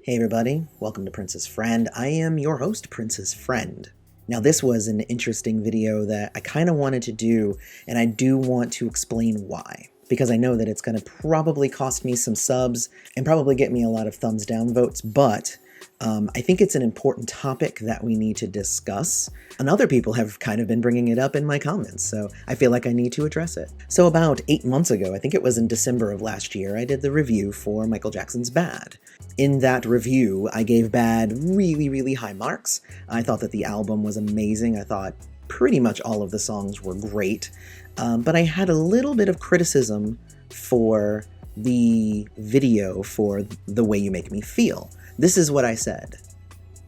Hey everybody, welcome to Prince's Friend. I am your host, Prince's Friend. Now this was an interesting video that I kind of wanted to do, and I do want to explain why. Because I know that it's going to probably cost me some subs, and probably get me a lot of thumbs down votes, but I think it's an important topic that we need to discuss, and other people have kind of been bringing it up in my comments, so I feel like I need to address it. So about 8 months ago, I think it was in December of last year, I did the review for Michael Jackson's Bad. In that review, I gave Bad really high marks. I thought that the album was amazing. I thought pretty much all of the songs were great, but I had a little bit of criticism for the video for The Way You Make Me Feel. This is what I said.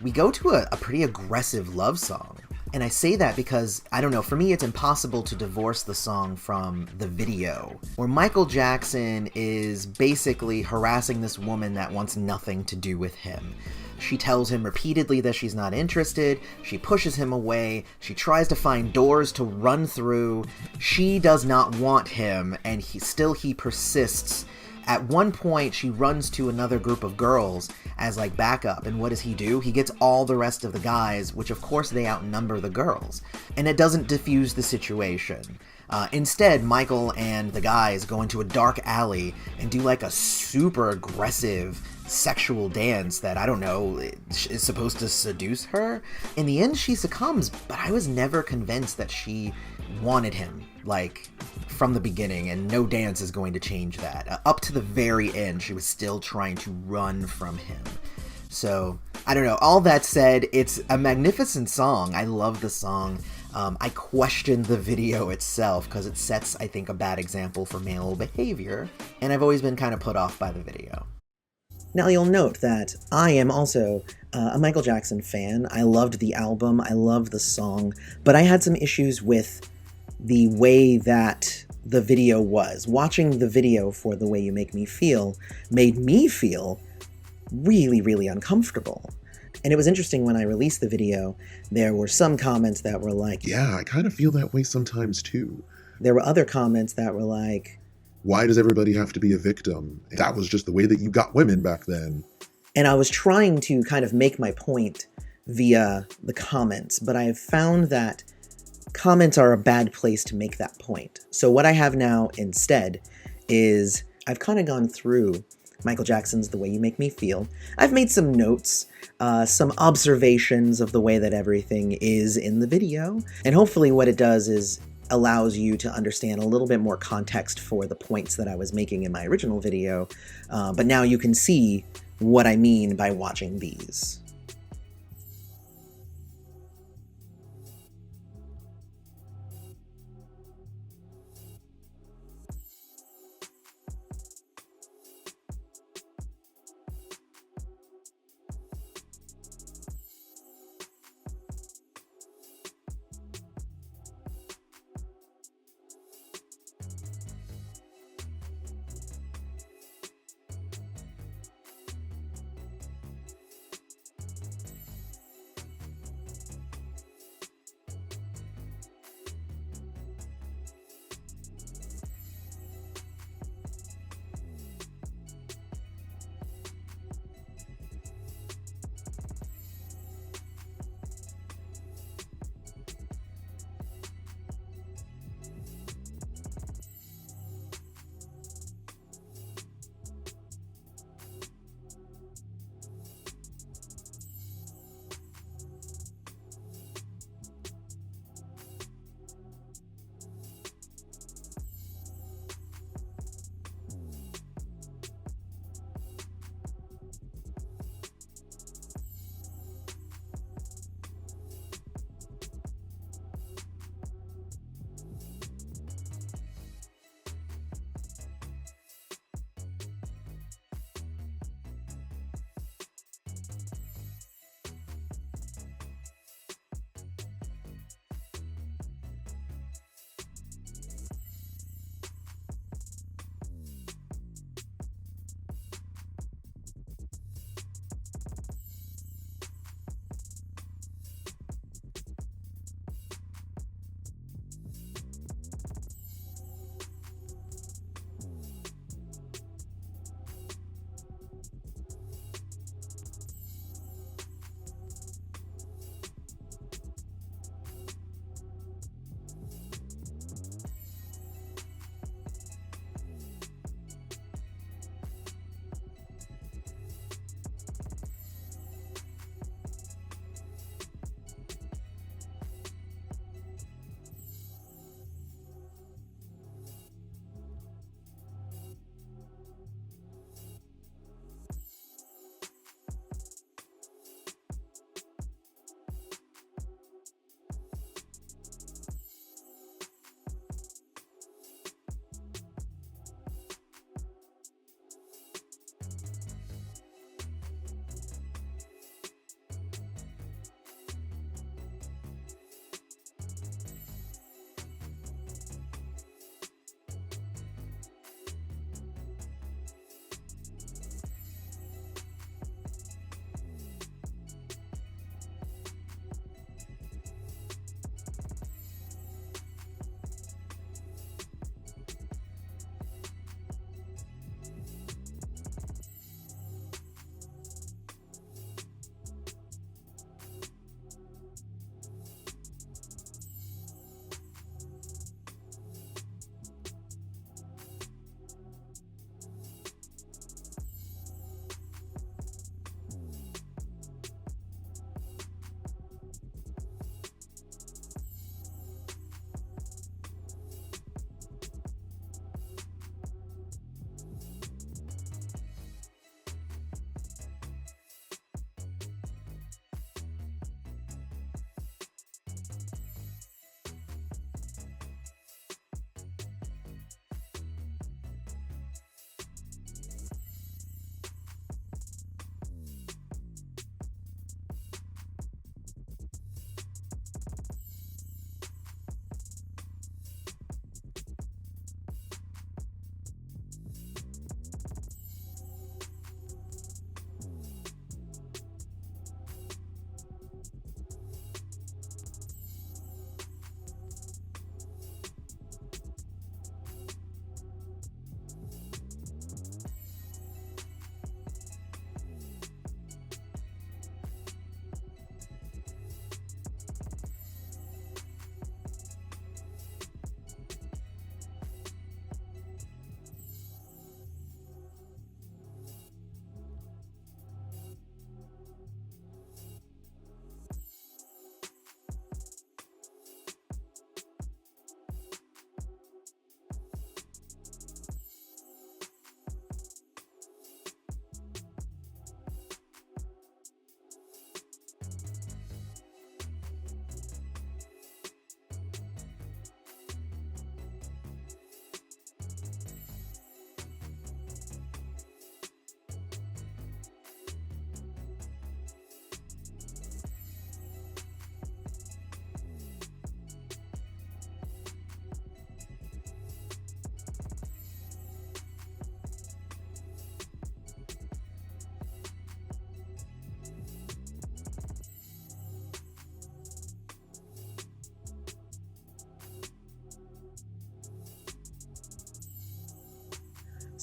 We go to a pretty aggressive love song. And I say that because, I don't know, for me it's impossible to divorce the song from the video, where Michael Jackson is basically harassing this woman that wants nothing to do with him. She tells him repeatedly that she's not interested, she pushes him away, she tries to find doors to run through, she does not want him, and he persists. At one point, she runs to another group of girls as like backup, and what does he do? He gets all the rest of the guys, which of course they outnumber the girls, and it doesn't diffuse the situation. Instead, Michael and the guys go into a dark alley and do like a super aggressive sexual dance that, I don't know, is supposed to seduce her. In the end, she succumbs, but I was never convinced that she wanted him, like, from the beginning, and no dance is going to change that. Up to the very end, she was still trying to run from him. So, I don't know. All that said, it's a magnificent song. I love the song. I question the video itself because it sets, I think, a bad example for male behavior, and I've always been kind of put off by the video. Now you'll note that I am also a Michael Jackson fan. I loved the album, I loved the song, but I had some issues with the way that the video was. Watching the video for The Way You Make Me Feel made me feel really uncomfortable. And it was interesting when I released the video, there were some comments that were like, yeah, I kind of feel that way sometimes too. There were other comments that were like, why does everybody have to be a victim? That was just the way that you got women back then. And I was trying to kind of make my point via the comments, but I have found that comments are a bad place to make that point. So what I have now instead is I've kind of gone through Michael Jackson's The Way You Make Me Feel. I've made some notes, some observations of the way that everything is in the video, and hopefully what it does is allows you to understand a little bit more context for the points that I was making in my original video, but now you can see what I mean by watching these.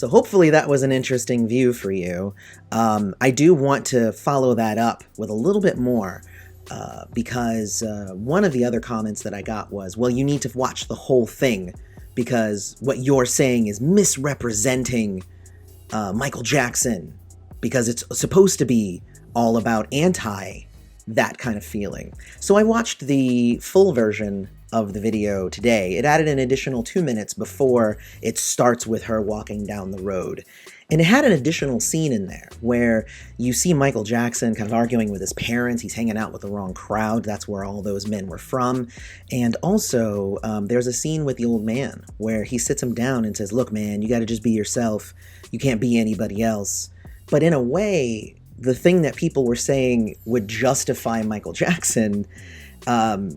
So hopefully that was an interesting view for you. I do want to follow that up with a little bit more because one of the other comments that I got was, well, you need to watch the whole thing because what you're saying is misrepresenting Michael Jackson because it's supposed to be all about that kind of feeling. So I watched the full version of the video today. It added an additional 2 minutes before it starts with her walking down the road. And it had an additional scene in there where you see Michael Jackson kind of arguing with his parents. He's hanging out with the wrong crowd. That's where all those men were from. And also, there's a scene with the old man where he sits him down and says, look, man, you got to just be yourself. You can't be anybody else. But in a way, the thing that people were saying would justify Michael Jackson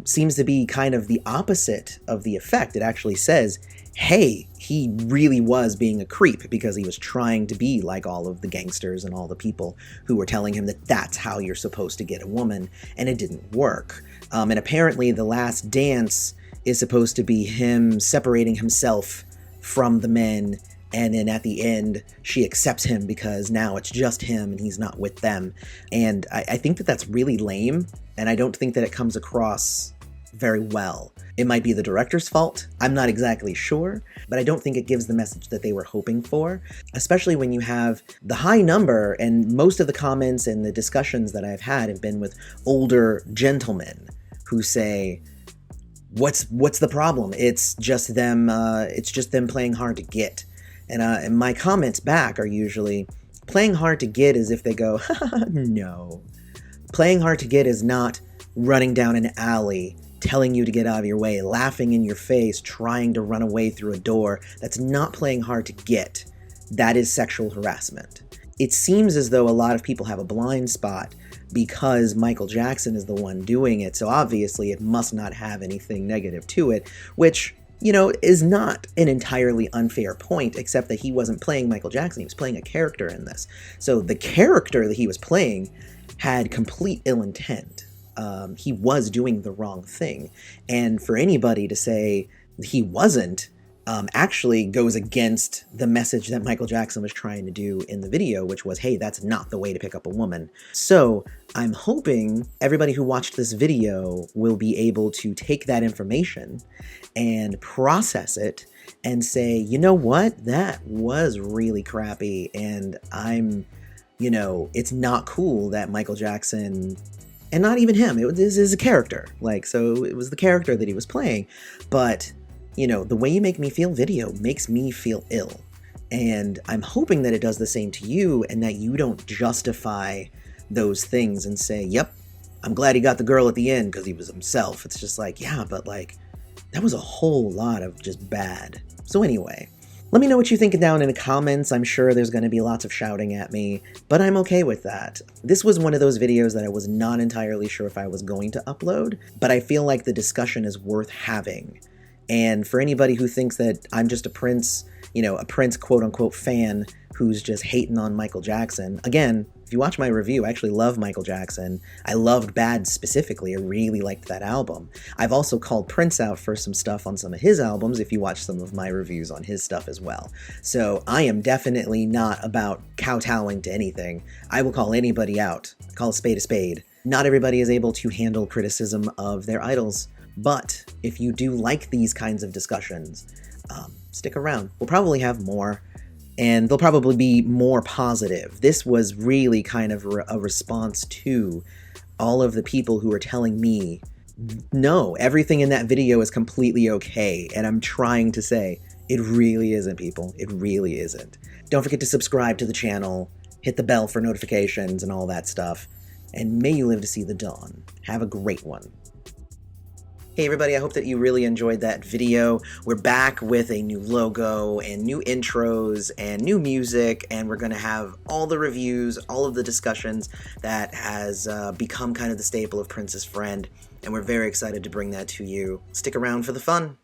seems to be kind of the opposite of the effect. It actually says, hey, he really was being a creep because he was trying to be like all of the gangsters and all the people who were telling him that that's how you're supposed to get a woman, and it didn't work. And apparently the last dance is supposed to be him separating himself from the men, and then at the end, she accepts him because now it's just him and he's not with them. And I think that that's really lame, and I don't think that it comes across very well. It might be the director's fault. I'm not exactly sure, but I don't think it gives the message that they were hoping for, especially when you have the high number, and most of the comments and the discussions that I've had have been with older gentlemen who say, what's the problem? It's just them playing hard to get. And my comments back are usually, playing hard to get is if they go, no. Playing hard to get is not running down an alley, telling you to get out of your way, laughing in your face, trying to run away through a door. That's not playing hard to get. That is sexual harassment. It seems as though a lot of people have a blind spot because Michael Jackson is the one doing it, so obviously it must not have anything negative to it, which, is not an entirely unfair point, except that he wasn't playing Michael Jackson. He was playing a character in this. So the character that he was playing had complete ill intent. He was doing the wrong thing. And for anybody to say he wasn't, actually goes against the message that Michael Jackson was trying to do in the video, which was, hey, that's not the way to pick up a woman. So I'm hoping everybody who watched this video will be able to take that information and process it and say, you know what, that was really crappy, and it's not cool that Michael Jackson, and not even him, this is a character, so it was the character that he was playing, but the way you make me feel video makes me feel ill. And I'm hoping that it does the same to you, and that you don't justify those things and say, yep, I'm glad he got the girl at the end because he was himself. It's just yeah, but that was a whole lot of just bad. So anyway, let me know what you think down in the comments. I'm sure there's going to be lots of shouting at me, but I'm okay with that. This was one of those videos that I was not entirely sure if I was going to upload, but I feel like the discussion is worth having. And for anybody who thinks that I'm just a Prince quote-unquote fan who's just hating on Michael Jackson, again, if you watch my review, I actually love Michael Jackson. I loved Bad specifically. I really liked that album. I've also called Prince out for some stuff on some of his albums, if you watch some of my reviews on his stuff as well. So I am definitely not about kowtowing to anything. I will call anybody out. Call a spade a spade. Not everybody is able to handle criticism of their idols. But if you do like these kinds of discussions, stick around. We'll probably have more, and they'll probably be more positive. This was really kind of a response to all of the people who are telling me, no, everything in that video is completely okay. And I'm trying to say, it really isn't, people. It really isn't. Don't forget to subscribe to the channel, hit the bell for notifications and all that stuff, and may you live to see the dawn. Have a great one. Hey everybody, I hope that you really enjoyed that video. We're back with a new logo and new intros and new music, and we're going to have all the reviews, all of the discussions that has become kind of the staple of Prince's Friend, and we're very excited to bring that to you. Stick around for the fun.